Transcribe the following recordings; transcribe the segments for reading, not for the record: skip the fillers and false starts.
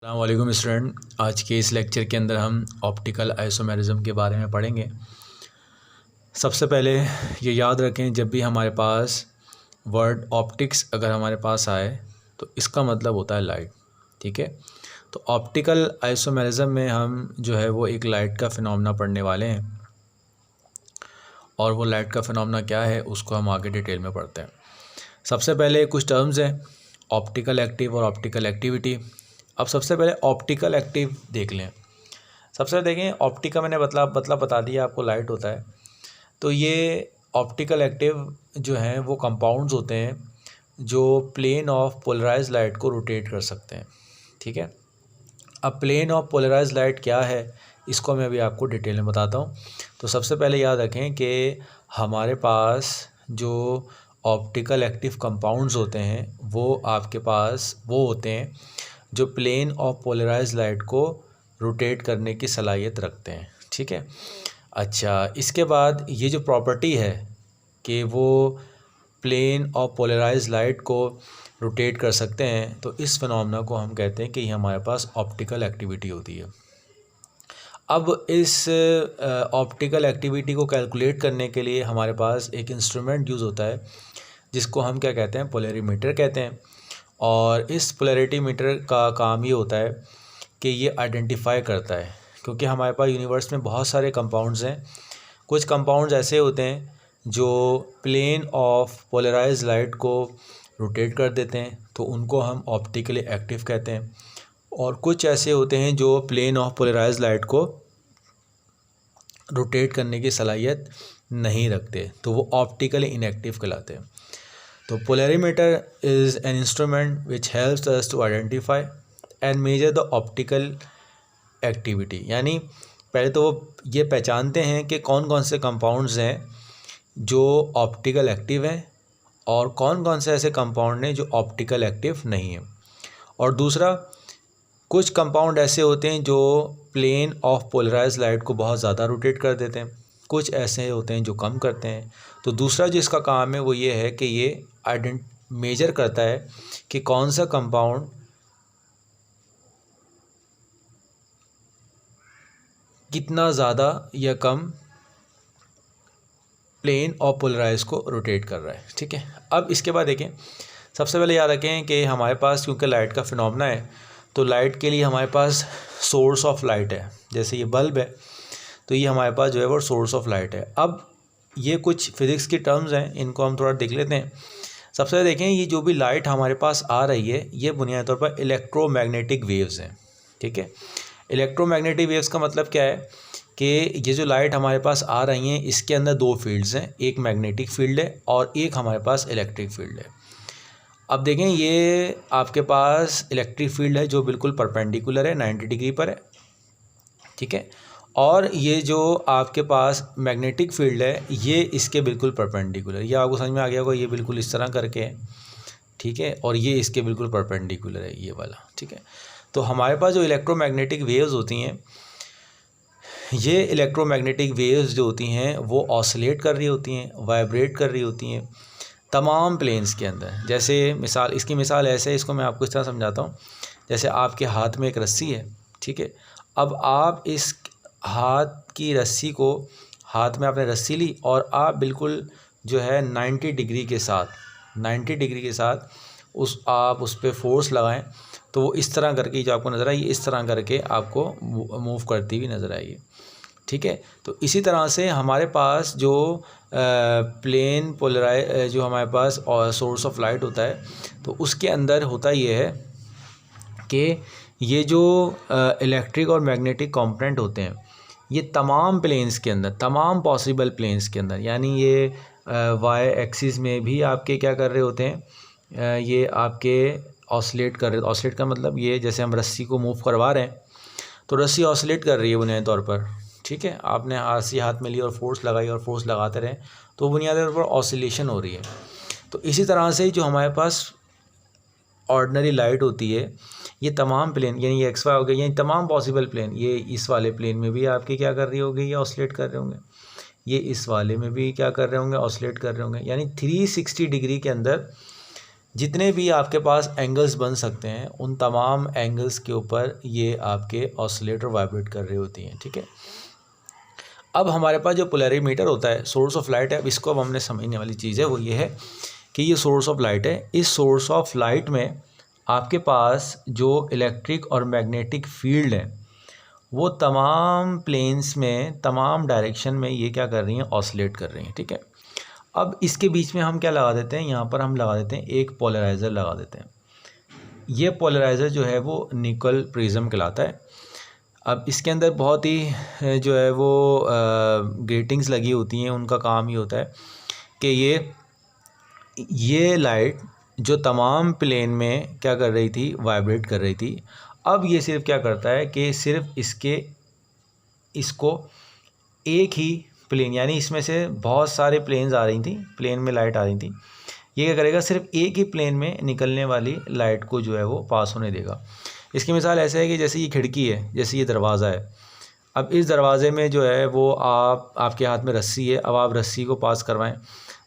अस्सलाम वालेकुम स्टूडेंट। आज के इस लेक्चर के अंदर हम ऑप्टिकल आइसोमेरिज्म के बारे में पढ़ेंगे। सबसे पहले ये याद रखें, जब भी हमारे पास वर्ड ऑप्टिक्स अगर हमारे पास आए तो इसका मतलब होता है लाइट। ठीक है, तो ऑप्टिकल आइसोमेरिज्म में हम जो है वो एक लाइट का फिनोमेना पढ़ने वाले हैं, और वो लाइट का फिनोमेना क्या है उसको हम आगे डिटेल में पढ़ते हैं। सबसे पहले कुछ टर्म्स हैं, ऑप्टिकल एक्टिव और ऑप्टिकल एक्टिविटी। अब सबसे पहले ऑप्टिकल एक्टिव देख लें। सबसे पहले देखें, ऑप्टिका मैंने मतलब बता दिया आपको, लाइट होता है। तो ये ऑप्टिकल एक्टिव जो हैं वो कंपाउंड्स होते हैं जो प्लेन ऑफ पोलराइज लाइट को रोटेट कर सकते हैं। ठीक है, अब प्लेन ऑफ पोलराइज लाइट क्या है इसको मैं अभी आपको डिटेल में बताता हूँ। तो सबसे पहले याद रखें कि हमारे पास जो ऑप्टिकल एक्टिव कंपाउंड्स होते हैं वो आपके पास वो होते हैं जो प्लेन ऑफ पोलराइज लाइट को रोटेट करने की सलाहियत रखते हैं। ठीक है, अच्छा, इसके बाद ये जो प्रॉपर्टी है कि वो प्लेन ऑफ पोलराइज लाइट को रोटेट कर सकते हैं, तो इस फिनोमेना को हम कहते हैं कि ये हमारे पास ऑप्टिकल एक्टिविटी होती है। अब इस ऑप्टिकल एक्टिविटी को कैलकुलेट करने के लिए हमारे पास एक इंस्ट्रूमेंट यूज़ होता है जिसको हम क्या कहते हैं, पोलरीमीटर कहते हैं। और इस पोलैरिटी मीटर का काम ये होता है कि ये आइडेंटिफाई करता है, क्योंकि हमारे पास यूनिवर्स में बहुत सारे कंपाउंड्स हैं। कुछ कंपाउंड्स ऐसे होते हैं जो प्लेन ऑफ पोलराइज लाइट को रोटेट कर देते हैं, तो उनको हम ऑप्टिकली एक्टिव कहते हैं। और कुछ ऐसे होते हैं जो प्लेन ऑफ पोलराइज लाइट को रोटेट करने की सलाहियत नहीं रखते, तो वो ऑप्टिकली इनएक्टिव कहलाते हैं। तो polarimeter is an instrument which helps us to identify and measure the optical activity। यानी पहले तो वो ये पहचानते हैं कि कौन कौन से कंपाउंड्स हैं जो ऑप्टिकल एक्टिव हैं और कौन कौन से ऐसे कंपाउंड हैं जो ऑप्टिकल एक्टिव नहीं हैं। और दूसरा, कुछ कंपाउंड ऐसे होते हैं जो प्लेन ऑफ पोलराइज लाइट को बहुत ज़्यादा रोटेट कर देते हैं, कुछ ऐसे होते हैं जो कम करते हैं। तो दूसरा जो इसका काम है वो ये है कि ये मेजर करता है कि कौन सा कंपाउंड कितना ज़्यादा या कम प्लेन और पोलराइज को रोटेट कर रहा है। ठीक है, अब इसके बाद देखें, सबसे पहले याद रखें कि हमारे पास क्योंकि लाइट का फिनोमेना है, तो लाइट के लिए हमारे पास सोर्स ऑफ लाइट है। जैसे ये बल्ब है तो ये हमारे पास जो है वो सोर्स ऑफ लाइट है। अब ये कुछ फिज़िक्स की टर्म्स हैं, इनको हम थोड़ा देख लेते हैं। सबसे पहले देखें, ये जो भी लाइट हमारे पास आ रही है ये बुनियादी तौर पर इलेक्ट्रोमैग्नेटिक वेव्स हैं। ठीक है, इलेक्ट्रोमैग्नेटिक वेव्स का मतलब क्या है कि ये जो लाइट हमारे पास आ रही हैं इसके अंदर दो फील्ड्स हैं, एक मैग्नेटिक फील्ड है और एक हमारे पास इलेक्ट्रिक फील्ड है। अब देखें, ये आपके पास इलेक्ट्रिक फील्ड है जो बिल्कुल परपेंडिकुलर है, 90 डिग्री पर है। ठीक है, और ये जो आपके पास मैग्नेटिक फील्ड है ये इसके बिल्कुल परपेंडिकुलर, ये आपको समझ में आ गया होगा, ये बिल्कुल इस तरह करके है। ठीक है, और ये इसके बिल्कुल परपेंडिकुलर है, ये वाला। ठीक है, तो हमारे पास जो इलेक्ट्रोमैग्नेटिक वेव्स होती हैं, ये इलेक्ट्रोमैग्नेटिक वेव्स जो होती हैं वो ऑसिलेट कर रही होती हैं, वाइब्रेट कर रही होती हैं तमाम प्लेन्स के अंदर। जैसे मिसाल, इसकी मिसाल ऐसे है, इसको मैं आपको इस तरह समझाता हूँ। जैसे आपके हाथ में एक रस्सी है, ठीक है, अब आप इस हाथ की रस्सी को, हाथ में आपने रस्सी ली और आप बिल्कुल जो है 90 डिग्री के साथ आप उस पर फोर्स लगाएं, तो वो इस तरह करके जो आपको नज़र आएगी, इस तरह करके आपको मूव करती हुई नज़र आएगी। ठीक है, तो इसी तरह से हमारे पास जो प्लेन पोलराइज जो हमारे पास सोर्स ऑफ लाइट होता है, तो उसके अंदर होता ये है कि ये जो इलेक्ट्रिक और मैग्नेटिक कंपोनेंट होते हैं ये तमाम प्लेन्स के अंदर, तमाम पॉसिबल प्लेन्स के अंदर, यानी ये वाई एक्सिस में भी आपके क्या कर रहे होते हैं, ये आपके ऑसिलेट कर रहे। ऑसिलेट का मतलब ये, जैसे हम रस्सी को मूव करवा रहे हैं तो रस्सी ऑसिलेट कर रही है बुनियादी तौर पर। ठीक है, आपने रस्सी हाथ में ली और फोर्स लगाई और फोर्स लगाते रहे तो बुनियादी तौर पर ऑसिलेशन हो रही है। तो इसी तरह से जो हमारे पास ऑर्डिनरी लाइट होती है, ये तमाम प्लेन, यानी ये एक्स वाई हो गया, यानी तमाम पॉसिबल प्लेन, ये इस वाले प्लेन में भी आपके क्या कर रही होगी, ये ऑसिलेट कर रहे होंगे, ये इस वाले में भी क्या कर रहे होंगे, ऑसिलेट कर रहे होंगे। यानी 360 डिग्री के अंदर जितने भी आपके पास एंगल्स बन सकते हैं उन तमाम एंगल्स के ऊपर ये आपके ऑसिलेटर वाइब्रेट कर रही होती हैं, ठीक है। अब हमारे पास जो पोलैरिमीटर होता है, सोर्स ऑफ लाइट है, अब इसको अब हमने समझने वाली चीज़ है वो ये है कि ये सोर्स ऑफ लाइट है। इस सोर्स ऑफ लाइट में आपके पास जो इलेक्ट्रिक और मैग्नेटिक फील्ड है वो तमाम प्लेन्स में, तमाम डायरेक्शन में ये क्या कर रही हैं, ऑसिलेट कर रही हैं, ठीक है। अब इसके बीच में हम क्या लगा देते हैं, यहाँ पर हम लगा देते हैं एक पोलराइज़र लगा देते हैं। ये पोलराइज़र जो है वो निकल प्रिज्म कहलाता है। अब इसके अंदर बहुत ही जो है वो ग्रेटिंग्स लगी होती हैं, उनका काम ही होता है कि ये लाइट जो तमाम प्लेन में क्या कर रही थी, वाइब्रेट कर रही थी, अब ये सिर्फ क्या करता है कि सिर्फ इसको एक ही प्लेन, यानी इसमें से बहुत सारे प्लेन्स आ रही थी, प्लेन में लाइट आ रही थी, ये क्या करेगा, सिर्फ एक ही प्लेन में निकलने वाली लाइट को जो है वो पास होने देगा। इसकी मिसाल ऐसे है कि जैसे ये खिड़की है, जैसे ये दरवाज़ा है। अब इस दरवाज़े में जो है वो आपके हाथ में रस्सी है, अब आप रस्सी को पास करवाएं,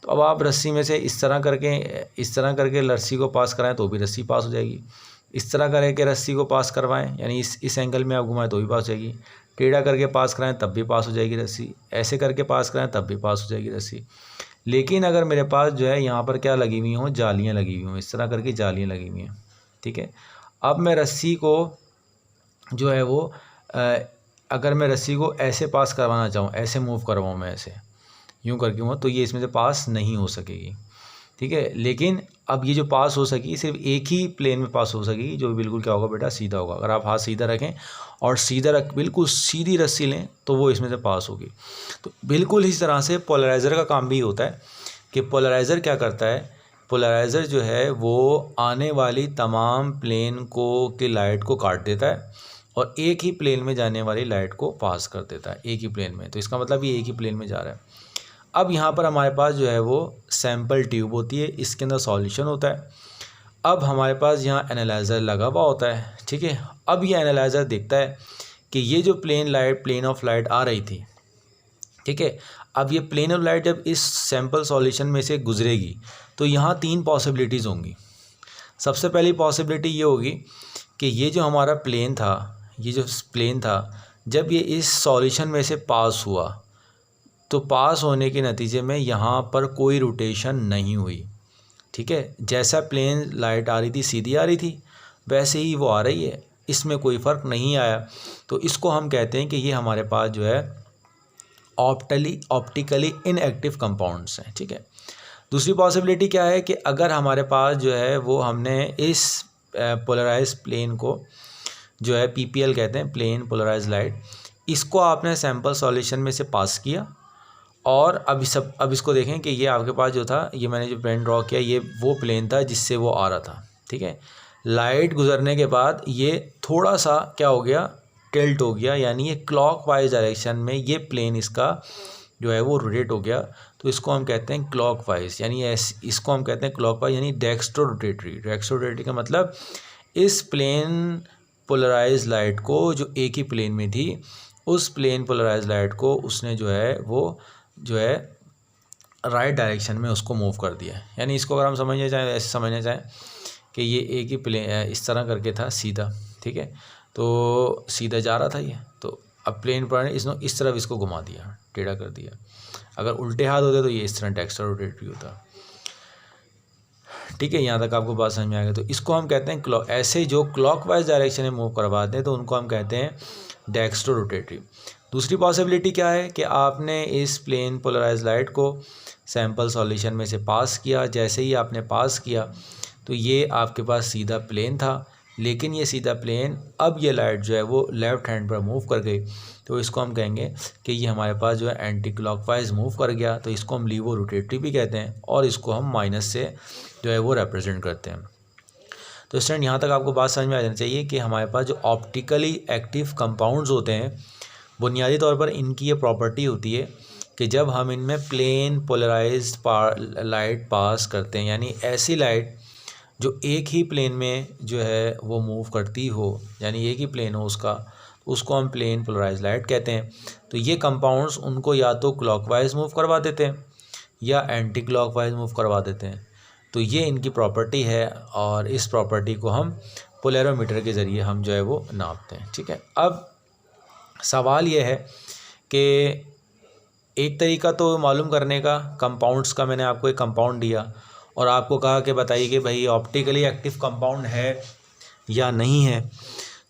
तो अब आप रस्सी में से इस तरह करके रस्सी को पास कराएं तो भी रस्सी पास हो जाएगी। इस तरह करके रस्सी को पास करवाएं, यानी इस एंगल में आप घुमाएं तो भी पास हो जाएगी। टेढ़ा करके पास कराएं तब भी पास हो जाएगी रस्सी। ऐसे करके पास कराएं तब भी पास हो जाएगी रस्सी। लेकिन अगर मेरे पास जो है यहाँ पर क्या लगी हुई हों, जालियाँ लगी हुई हों, इस तरह करके जालियाँ लगी हुई हैं, ठीक है। अब मैं रस्सी को जो है वो अगर मैं रस्सी को ऐसे पास करवाना चाहूँ, ऐसे मूव करवाऊँ, मैं ऐसे यूँ करके हूँ, तो ये इसमें से पास नहीं हो सकेगी, ठीक है। लेकिन अब ये जो पास हो सकेगी सिर्फ एक ही प्लेन में पास हो सकेगी, जो बिल्कुल क्या होगा बेटा, सीधा होगा। अगर आप हाथ सीधा रखें और बिल्कुल सीधी रस्सी लें तो वो इसमें से पास होगी। तो बिल्कुल इस तरह से पोलराइज़र का काम भी होता है कि पोलराइज़र क्या करता है, पोलराइज़र जो है वो आने वाली तमाम प्लेन की लाइट को काट देता है और एक ही प्लेन में जाने वाली लाइट को पास कर देता है, एक ही प्लेन में। तो इसका मतलब ये एक ही प्लेन में जा रहा है। अब यहाँ पर हमारे पास जो है वो सैम्पल ट्यूब होती है, इसके अंदर सॉल्यूशन होता है। अब हमारे पास यहाँ एनालाइज़र लगा हुआ होता है, ठीक है। अब ये एनालाइज़र देखता है कि ये जो प्लेन ऑफ लाइट आ रही थी, ठीक है, अब ये प्लेन ऑफ लाइट जब इस सैम्पल सॉल्यूशन में से गुजरेगी तो यहाँ 3 पॉसिबिलिटीज़ होंगी। सबसे पहली पॉसिबिलिटी ये होगी कि ये जो हमारा प्लेन था, जब ये इस सॉल्यूशन में से पास हुआ तो पास होने के नतीजे में यहाँ पर कोई रोटेशन नहीं हुई, ठीक है। जैसा प्लेन लाइट आ रही थी, सीधी आ रही थी, वैसे ही वो आ रही है, इसमें कोई फ़र्क नहीं आया। तो इसको हम कहते हैं कि ये हमारे पास जो है ऑप्टिकली इनएक्टिव कंपाउंड्स हैं, ठीक है। दूसरी पॉसिबिलिटी क्या है कि अगर हमारे पास जो है वो हमने इस पोलराइज प्लेन को जो है PPL कहते हैं, प्लेन पोलराइज लाइट, इसको आपने सैम्पल सॉल्यूशन में से पास किया और अब इसको देखें कि ये आपके पास जो था, ये मैंने जो प्लेन ड्रॉ किया, ये वो प्लेन था जिससे वो आ रहा था, ठीक है। लाइट गुजरने के बाद ये थोड़ा सा क्या हो गया, टिल्ट हो गया, यानी ये क्लॉकवाइज डायरेक्शन में ये प्लेन इसका जो है वो रोटेट हो गया। तो इसको हम कहते हैं क्लॉकवाइज, यानी इसको हम कहते हैं क्लॉकवाइज, यानी डेक्स्ट्रो रोटेटरी का मतलब इस प्लेन पोलराइज लाइट को जो एक ही प्लेन में थी, उस प्लेन पोलराइज लाइट को उसने जो है वो जो है राइट डायरेक्शन में उसको मूव कर दिया। यानी इसको अगर हम समझना चाहें, ऐसे समझना चाहें कि ये एक ही प्लेन इस तरह करके था सीधा, ठीक है, तो सीधा जा रहा था ये, तो अब प्लेन पर इसने इस तरफ इसको घुमा दिया, टेढ़ा कर दिया। अगर उल्टे हाथ होते तो ये इस तरह डेक्स्ट्रो रोटेटरी होता, ठीक है। यहाँ तक आपको बात समझ में आ गई। तो इसको हम कहते हैं ऐसे जो क्लॉकवाइज डायरेक्शन में मूव करवाते हैं तो उनको हम कहते हैं डेक्स्ट्रो रोटेटरी। दूसरी पॉसिबिलिटी क्या है कि आपने इस प्लेन पोलराइज लाइट को सैम्पल सॉल्यूशन में से पास किया, जैसे ही आपने पास किया तो ये आपके पास सीधा प्लेन था, लेकिन ये सीधा प्लेन अब ये लाइट जो है वो लेफ़्ट हैंड पर मूव कर गई, तो इसको हम कहेंगे कि ये हमारे पास जो है एंटी क्लॉकवाइज मूव कर गया। तो इसको हम लीवो रोटेटरी भी कहते हैं और इसको हम माइनस से जो है वो रिप्रेजेंट करते हैं। तो स्टूडेंट यहाँ तक आपको बात समझ में आ जानी चाहिए कि हमारे पास जो ऑप्टिकली एक्टिव कंपाउंड्स होते हैं, बुनियादी तौर पर इनकी ये प्रॉपर्टी होती है कि जब हम इनमें प्लेन पोलराइज्ड लाइट पास करते हैं, यानी ऐसी लाइट जो एक ही प्लेन में जो है वो मूव करती हो, यानी एक ही प्लेन हो उसको हम प्लेन पोलराइज्ड लाइट कहते हैं। तो ये कंपाउंड्स उनको या तो क्लॉकवाइज मूव करवा देते हैं या एंटी क्लॉकवाइज मूव करवा देते हैं। तो ये इनकी प्रॉपर्टी है और इस प्रॉपर्टी को हम पोलैरोमीटर के ज़रिए हम जो है वो नापते हैं। ठीक है, अब सवाल ये है कि एक तरीका तो मालूम करने का कंपाउंड्स का, मैंने आपको एक कंपाउंड दिया और आपको कहा कि बताइए कि भाई ऑप्टिकली एक्टिव कंपाउंड है या नहीं है।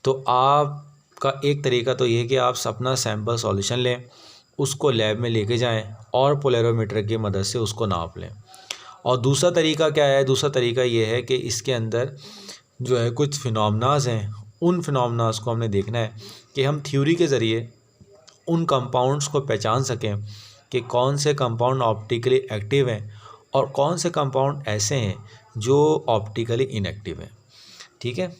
तो आपका एक तरीका तो ये कि आप अपना सैम्पल सॉल्यूशन लें, उसको लैब में लेके जाएं और पोलैरोमीटर की मदद से उसको नाप लें। और दूसरा तरीका क्या है? दूसरा तरीका ये है कि इसके अंदर जो है कुछ फिनोमेनास हैं, उन फिनोमेनास को हमने देखना है कि हम थ्योरी के ज़रिए उन कंपाउंड्स को पहचान सकें कि कौन से कंपाउंड ऑप्टिकली एक्टिव हैं और कौन से कंपाउंड ऐसे हैं जो ऑप्टिकली इनएक्टिव हैं। ठीक है,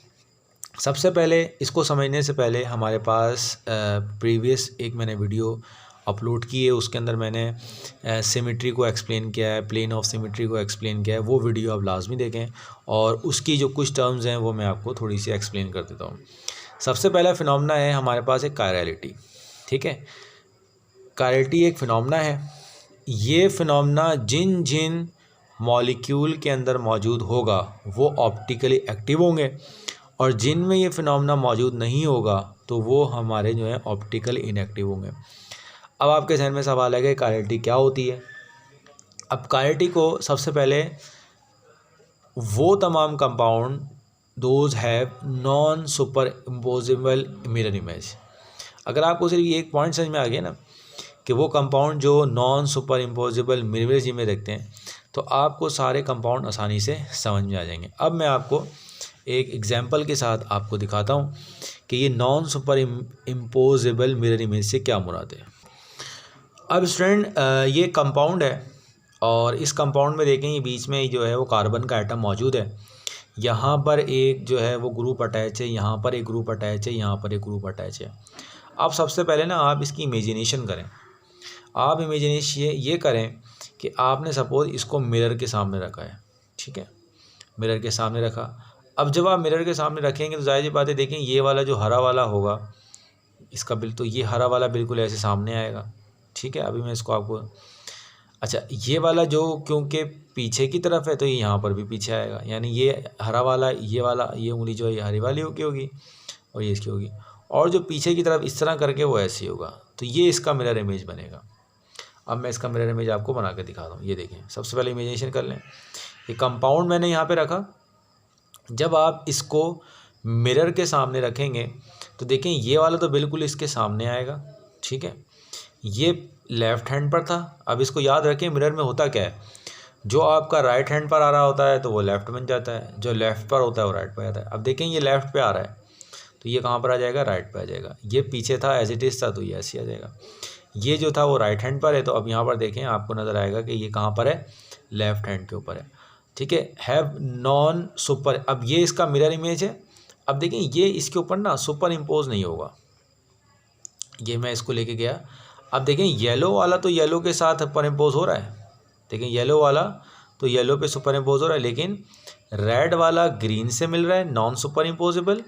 सबसे पहले इसको समझने से पहले हमारे पास प्रीवियस एक मैंने वीडियो अपलोड की है, उसके अंदर मैंने सिमेट्री को एक्सप्लेन किया है, प्लेन ऑफ सिमेट्री को एक्सप्लेन किया है। वो वीडियो आप लाजमी देखें और उसकी जो कुछ टर्म्स हैं वो मैं आपको थोड़ी सी एक्सप्लेन कर देता हूँ। सबसे पहला फिनोमेना है हमारे पास एक कायरलिटी। ठीक है, कायरलिटी एक फिनोमेना है। ये फिनोमेना जिन जिन मॉलिक्यूल के अंदर मौजूद होगा वो ऑप्टिकली एक्टिव होंगे और जिन में ये फिनोमेना मौजूद नहीं होगा तो वो हमारे जो है ऑप्टिकली इनएक्टिव होंगे। अब आपके जहन में सवाल है कि कायरलिटी क्या होती है। अब कायरलिटी को सबसे पहले वो तमाम compound those have non super imposable mirror image. अगर आपको सिर्फ एक पॉइंट समझ में आ गया ना कि वो कंपाउंड जो non super imposable mirror image रखते हैं तो आपको सारे कंपाउंड आसानी से समझ में आ जाएंगे। अब मैं आपको एक एग्जांपल के साथ आपको दिखाता हूँ कि ये non super imposable mirror image से क्या मुराद है। अब स्टूडेंट ये कंपाउंड है और इस कंपाउंड में देखें ये बीच में जो है वो कार्बन का एटम मौजूद है। यहाँ पर एक जो है वो ग्रुप अटैच है, यहाँ पर एक ग्रुप अटैच है, यहाँ पर एक ग्रुप अटैच है। अब सबसे पहले ना आप इसकी इमेजिनेशन करें। आप इमेजिनेशन ये करें कि आपने सपोज इसको मिरर के सामने रखा है। ठीक है, मिरर के सामने रखा। अब जब आप मिरर के सामने रखेंगे तो जाहिर सी बात है, देखें ये वाला जो हरा वाला होगा इसका बिल्कुल, तो ये हरा वाला बिल्कुल ऐसे सामने आएगा। ठीक है, अभी मैं इसको आपको, अच्छा ये वाला जो क्योंकि पीछे की तरफ है तो ये यहाँ पर भी पीछे आएगा, यानी ये हरा वाला ये उंगली जो है ये हरी वाली होगी और ये इसकी होगी, और जो पीछे की तरफ इस तरह करके वो ऐसे होगा। तो ये इसका मिरर इमेज बनेगा। अब मैं इसका मिरर इमेज आपको बना के दिखाता हूँ। ये देखें, सबसे पहले इमेजिनेशन कर लें, ये कंपाउंड मैंने यहाँ पे रखा। जब आप इसको मिरर के सामने रखेंगे तो देखें ये वाला तो बिल्कुल इसके सामने आएगा। ठीक है, ये लेफ़्ट हैंड पर था। अब इसको याद रखें, मिरर में होता क्या है, जो आपका राइट हैंड पर आ रहा होता है तो वो लेफ़्ट बन जाता है, जो लेफ़्ट पर होता है वो राइट पर आता है। अब देखें ये लेफ़्ट पे आ रहा है तो ये कहाँ पर आ जाएगा, राइट पे आ जाएगा। ये पीछे था एज इट इज़ था तो ये ऐसे आ जाएगा। ये जो था वो राइट हैंड पर है, तो अब यहाँ पर देखें आपको नज़र आएगा कि ये कहाँ पर है, लेफ़्ट हैंड के ऊपर है। ठीक है, हैव नॉन सुपर, अब ये इसका मिरर इमेज है। अब देखें ये इसके ऊपर ना सुपर इम्पोज नहीं होगा। ये मैं इसको लेके गया, अब देखें येलो वाला तो येलो के साथ सुपर इम्पोज हो रहा है। देखें येलो वाला तो येलो पे सुपर इम्पोज हो रहा है, लेकिन रेड वाला ग्रीन से मिल रहा है, नॉन सुपर इम्पोजेबल।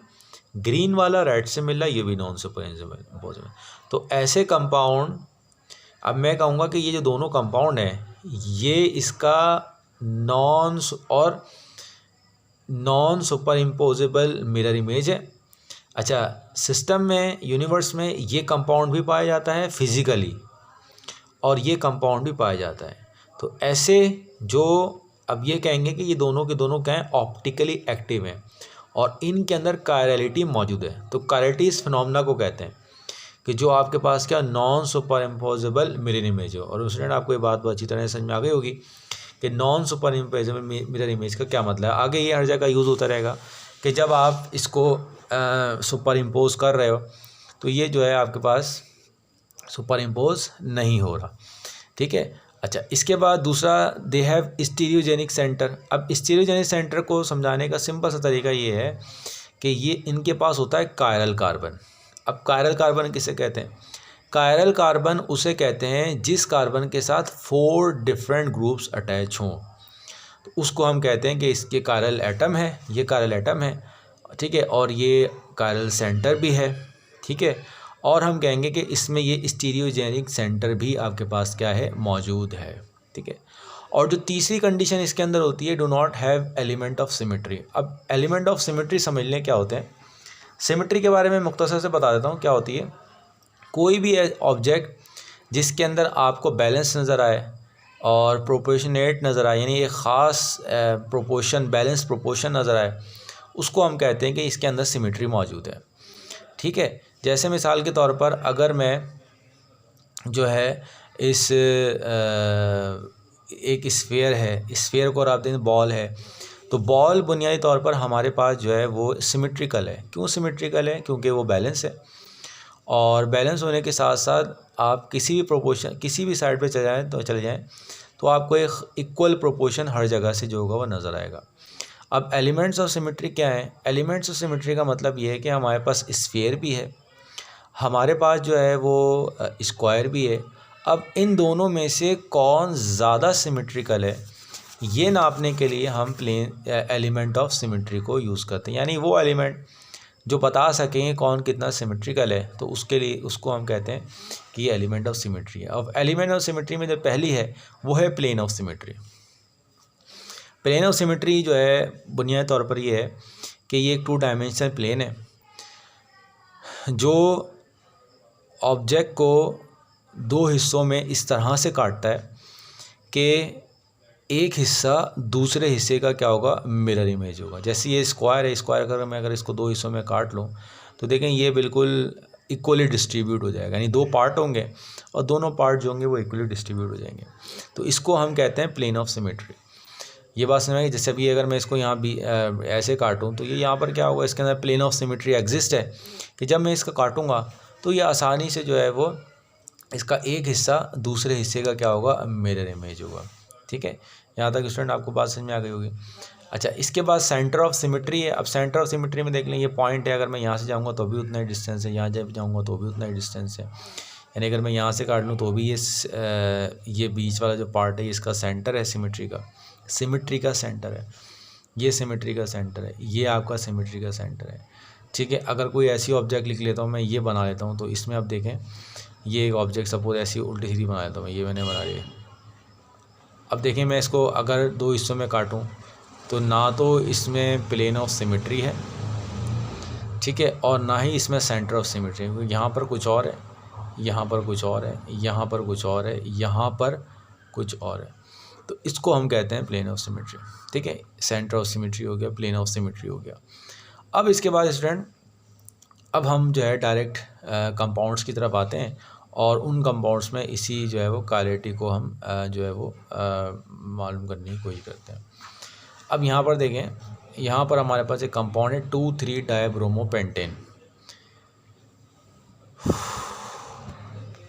ग्रीन वाला रेड से मिल रहा है, ये भी नॉन सुपर इम्पोजेबल। तो ऐसे कंपाउंड, अब मैं कहूँगा कि ये जो दोनों कंपाउंड हैं ये इसका non super imposable mirror image है। अच्छा, सिस्टम में, यूनिवर्स में ये कंपाउंड भी पाया जाता है फिज़िकली और ये कंपाउंड भी पाया जाता है। तो ऐसे जो, अब ये कहेंगे कि ये दोनों के दोनों क्या हैं, ऑप्टिकली एक्टिव हैं और इनके अंदर कायरलिटी मौजूद है। तो कायरलिटी इस फिनोमेना को कहते हैं कि जो आपके पास क्या, non super imposable mirror image हो। और स्टूडेंट आपको ये बात अच्छी तरह समझ में आ गई होगी कि non super imposable mirror image का क्या मतलब है। आगे ये हर जगह यूज़ होता रहेगा कि जब आप इसको सुपर इम्पोज कर रहे हो तो ये जो है आपके पास सुपर इम्पोज नहीं हो रहा। ठीक है, अच्छा इसके बाद दूसरा, दे हैव स्टीरियोजेनिक सेंटर। अब स्टीरियोजेनिक सेंटर को समझाने का सिंपल सा तरीका ये है कि ये इनके पास होता है कायरल कार्बन। अब कायरल कार्बन किसे कहते हैं? कायरल कार्बन उसे कहते हैं जिस कार्बन के साथ 4 डिफरेंट ग्रुप्स अटैच हों, तो उसको हम कहते हैं कि इसके कायरल एटम है, ये कायरल एटम है। ठीक है, और ये कायरल सेंटर भी है। ठीक है, और हम कहेंगे कि इसमें ये स्टीरियोजेनिक सेंटर भी आपके पास क्या है, मौजूद है। ठीक है, और जो तीसरी कंडीशन इसके अंदर होती है, do not have element of symmetry. अब एलिमेंट ऑफ सिमेट्री समझ लें क्या होते हैं। सिमेट्री के बारे में मुख्तसर से बता देता हूँ क्या होती है। कोई भी ऑब्जेक्ट जिसके अंदर आपको बैलेंस नज़र आए और प्रोपोर्शनेट नज़र आए, यानी एक ख़ास प्रोपोर्शन, बैलेंस प्रोपोर्शन नज़र आए, उसको हम कहते हैं कि इसके अंदर सिमेट्री मौजूद है। ठीक है, जैसे मिसाल के तौर पर अगर मैं जो है इस एक स्फीयर है, स्फीयर को आप दें बॉल है, तो बॉल बुनियादी तौर पर हमारे पास जो है वो सिमेट्रिकल है। क्यों सिमेट्रिकल है? क्योंकि वो बैलेंस है, और बैलेंस होने के साथ साथ आप किसी भी प्रोपोर्शन, किसी भी साइड पे चले जाएं तो आपको एक इक्वल प्रोपोर्शन हर जगह से जो होगा वो नज़र आएगा। अब एलिमेंट्स ऑफ सिमेट्री क्या है? एलिमेंट्स ऑफ सिमेट्री का मतलब ये है कि हमारे पास स्फीयर भी है, हमारे पास जो है वो स्क्वायर भी है। अब इन दोनों में से कौन ज़्यादा सिमेट्रिकल है, ये नापने के लिए हम प्लेन एलिमेंट ऑफ सिमेट्री को यूज़ करते हैं। यानी वो एलिमेंट जो बता सकें कौन कितना सिमेट्रिकल है, तो उसके लिए उसको हम कहते हैं कि ये एलिमेंट ऑफ सिमेट्री है। अब एलिमेंट ऑफ सिमेट्री में जो पहली है वो है plane of symmetry. Plane of symmetry जो है बुनियादी तौर पर ये है कि ये एक 2 डायमेंशनल प्लेन है जो ऑब्जेक्ट को 2 हिस्सों में इस तरह से काटता है कि एक हिस्सा दूसरे हिस्से का क्या होगा, मिरर इमेज होगा। जैसे ये स्क्वायर है, स्क्वायर अगर इसको 2 हिस्सों में काट लूँ तो देखें ये बिल्कुल इक्वली डिस्ट्रीब्यूट हो जाएगा, यानी 2 पार्ट होंगे और दोनों पार्ट जो होंगे वो इक्वली डिस्ट्रीब्यूट हो जाएंगे। तो इसको हम कहते हैं प्लेन ऑफ सिमेट्री। ये बात समझ में, जैसे अभी अगर मैं इसको यहाँ भी ऐसे काटूँ तो ये यहाँ पर क्या होगा, इसके अंदर प्लेन ऑफ सिमेट्री एग्जिस्ट है कि जब मैं इसका काटूँगा तो ये आसानी से जो है वो इसका एक हिस्सा दूसरे हिस्से का क्या होगा, मिरर इमेज होगा। ठीक है, यहाँ तक स्टूडेंट आपको बात समझ में आ गई होगी। अच्छा, इसके बाद सेंटर ऑफ सिमेट्री है। अब सेंटर ऑफ सिमेट्री में देख लें ये पॉइंट है, अगर मैं यहाँ से जाऊँगा तो भी उतना ही डिस्टेंस है, यहाँ जब जाऊँगा तो भी उतना ही डिस्टेंस है, यानी अगर मैं यहाँ से काट लूँ तो भी ये बीच वाला जो पार्ट है इसका सेंटर है सिमेट्री का सेंटर है, ये सिमेट्री का सेंटर है, ये आपका सिमेट्री का सेंटर है। ठीक है, अगर कोई ऐसी ऑब्जेक्ट लिख लेता हूँ मैं, ये बना लेता हूँ, तो इसमें आप देखें ये एक ऑब्जेक्ट सपोज ऐसी उल्टी सीधी बना लेता हूँ, ये मैंने बना लिया। अब देखें मैं इसको अगर 2 हिस्सों में काटूँ तो ना तो इसमें प्लेन ऑफ सिमेट्री है, ठीक है, और ना ही इसमें सेंटर ऑफ सिमेट्री, क्योंकि यहाँ पर कुछ और है, यहाँ पर कुछ और है, यहाँ पर कुछ और है, यहाँ पर कुछ और है। तो इसको हम कहते हैं प्लेन ऑफ सिमेट्री। ठीक है, सेंटर ऑफ सिमेट्री हो गया, प्लेन ऑफ सिमेट्री हो गया। अब इसके बाद स्टूडेंट अब हम जो है डायरेक्ट कंपाउंड्स की तरफ आते हैं और उन कंपाउंड्स में इसी जो है वो क्वालिटी को हम जो है वो मालूम करने की कोशिश करते हैं। अब यहाँ पर देखें, यहाँ पर हमारे पास एक कंपाउंड है 2,3-डाइब्रोमोपेंटेन।